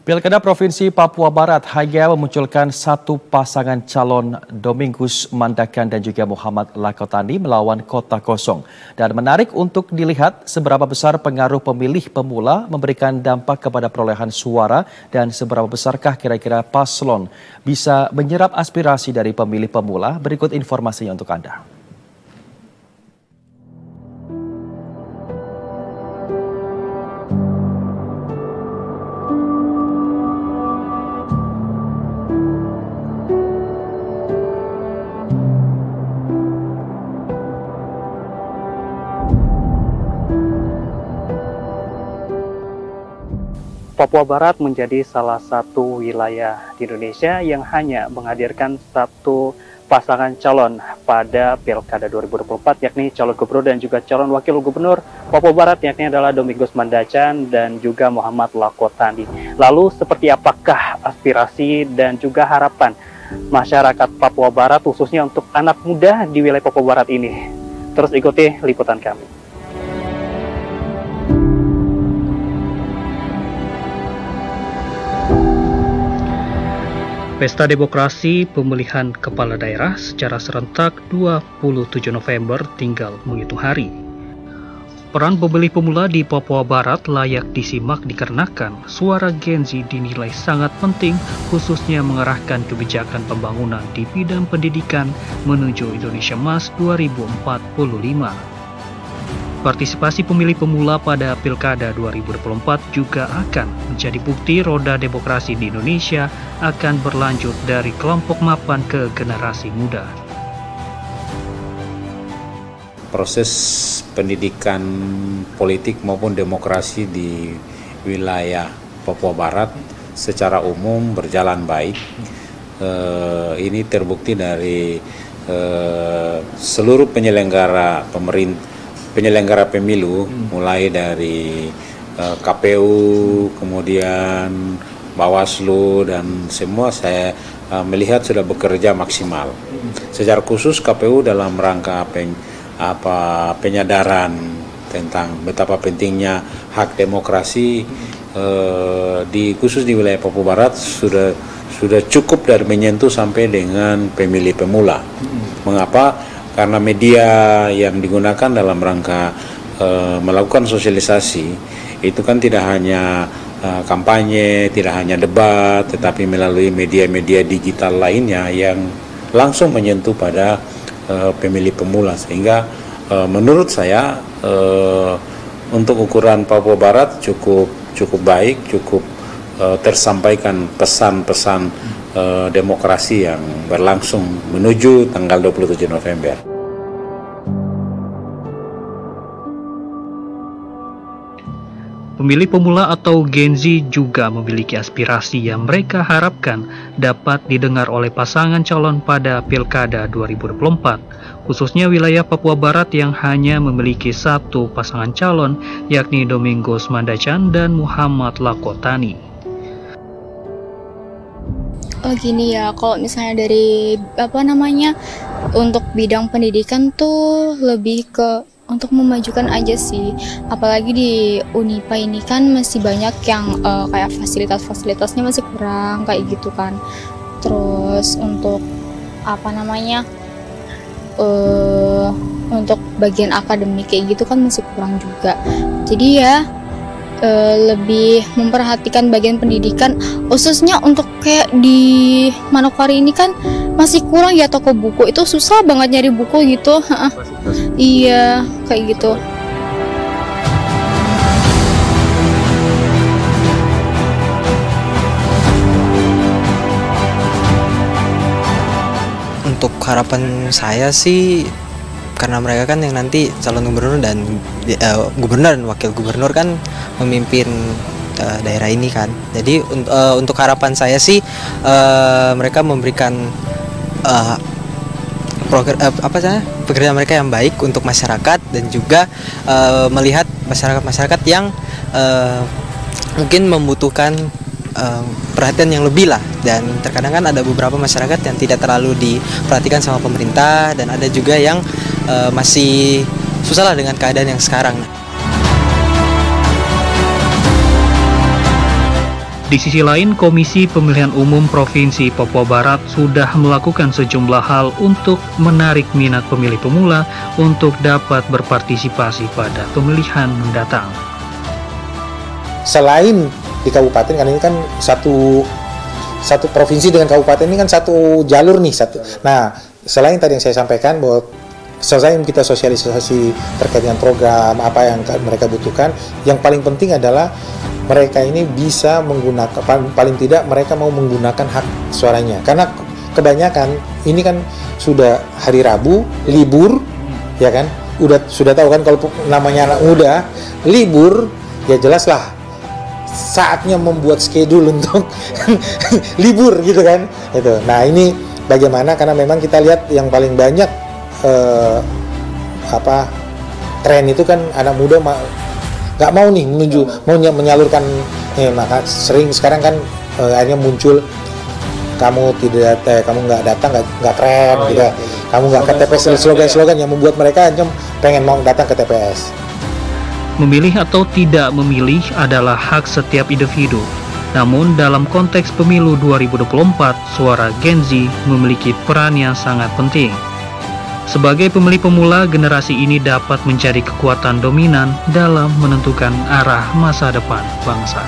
Pilkada Provinsi Papua Barat hanya memunculkan satu pasangan calon, Domingus Mandacan dan juga Muhammad Lakotani melawan kota kosong. Dan menarik untuk dilihat seberapa besar pengaruh pemilih pemula memberikan dampak kepada perolehan suara dan seberapa besarkah kira-kira paslon bisa menyerap aspirasi dari pemilih pemula. Berikut informasinya untuk Anda. Papua Barat menjadi salah satu wilayah di Indonesia yang hanya menghadirkan satu pasangan calon pada Pilkada 2024, yakni calon gubernur dan juga calon wakil gubernur Papua Barat, yakni adalah Domingus Mandacan dan juga Muhammad Lakotani. Lalu seperti apakah aspirasi dan juga harapan masyarakat Papua Barat khususnya untuk anak muda di wilayah Papua Barat ini? Terus ikuti liputan kami. Pesta Demokrasi Pemilihan Kepala Daerah secara serentak 27 November tinggal menghitung hari. Peran pemilih pemula di Papua Barat layak disimak dikarenakan suara Gen Z dinilai sangat penting, khususnya mengarahkan kebijakan pembangunan di bidang pendidikan menuju Indonesia Emas 2045. Partisipasi pemilih pemula pada Pilkada 2024 juga akan menjadi bukti roda demokrasi di Indonesia akan berlanjut dari kelompok mapan ke generasi muda. Proses pendidikan politik maupun demokrasi di wilayah Papua Barat secara umum berjalan baik. Ini terbukti dari seluruh penyelenggara pemilu, mulai dari KPU, kemudian Bawaslu, dan semua saya melihat sudah bekerja maksimal. Secara khusus KPU dalam rangka penyadaran tentang betapa pentingnya hak demokrasi khusus di wilayah Papua Barat sudah cukup dari menyentuh sampai dengan pemilih pemula. Mengapa? Karena media yang digunakan dalam rangka melakukan sosialisasi itu kan tidak hanya kampanye, tidak hanya debat, tetapi melalui media-media digital lainnya yang langsung menyentuh pada pemilih pemula. Sehingga menurut saya untuk ukuran Papua Barat cukup baik, cukup tersampaikan pesan-pesan demokrasi yang berlangsung menuju tanggal 27 November. Pemilih pemula atau Gen Z juga memiliki aspirasi yang mereka harapkan dapat didengar oleh pasangan calon pada Pilkada 2024, khususnya wilayah Papua Barat yang hanya memiliki satu pasangan calon, yakni Domingus Mandacan dan Muhammad Lakotani. Oh gini ya, kalau misalnya dari untuk bidang pendidikan tuh lebih ke untuk memajukan aja sih. Apalagi di Unipa ini kan masih banyak yang kayak fasilitasnya masih kurang kayak gitu kan. Terus untuk untuk bagian akademik kayak gitu kan masih kurang juga. Jadi ya lebih memperhatikan bagian pendidikan, khususnya untuk kayak di Manokwari ini kan masih kurang ya, toko buku itu susah banget nyari buku gitu. Iya kayak gitu. Untuk harapan saya sih, karena mereka kan yang nanti calon gubernur dan gubernur dan wakil gubernur kan memimpin daerah ini kan. Jadi untuk harapan saya sih mereka memberikan pekerjaan mereka yang baik untuk masyarakat, dan juga melihat masyarakat yang mungkin membutuhkan perhatian yang lebih lah. Dan terkadang kan ada beberapa masyarakat yang tidak terlalu diperhatikan sama pemerintah, dan ada juga yang masih susah lah dengan keadaan yang sekarang. Di sisi lain, Komisi Pemilihan Umum Provinsi Papua Barat sudah melakukan sejumlah hal untuk menarik minat pemilih pemula untuk dapat berpartisipasi pada pemilihan mendatang. Selain di kabupaten, kan ini kan satu provinsi dengan kabupaten ini kan satu jalur nih, Nah, selain tadi yang saya sampaikan bahwa selain kita sosialisasi terkait dengan program apa yang mereka butuhkan, yang paling penting adalah mereka ini bisa menggunakan, paling tidak mereka mau menggunakan hak suaranya. Karena kebanyakan ini kan sudah hari Rabu, libur, ya kan? Sudah tahu kan kalau namanya anak muda, libur, ya jelaslah saatnya membuat schedule untuk libur gitu kan. Itu. Nah, ini bagaimana, karena memang kita lihat yang paling banyak tren itu kan anak muda nggak mau nih menyalurkan, maka sering sekarang kan akhirnya muncul kamu nggak datang nggak keren, gitu. Kamu nggak ke TPS, slogan-slogan yang membuat mereka pengen mau datang ke TPS. Memilih atau tidak memilih adalah hak setiap individu. Namun dalam konteks pemilu 2024, suara Gen Z memiliki peran yang sangat penting. Sebagai pemilih pemula, generasi ini dapat menjadi kekuatan dominan dalam menentukan arah masa depan bangsa.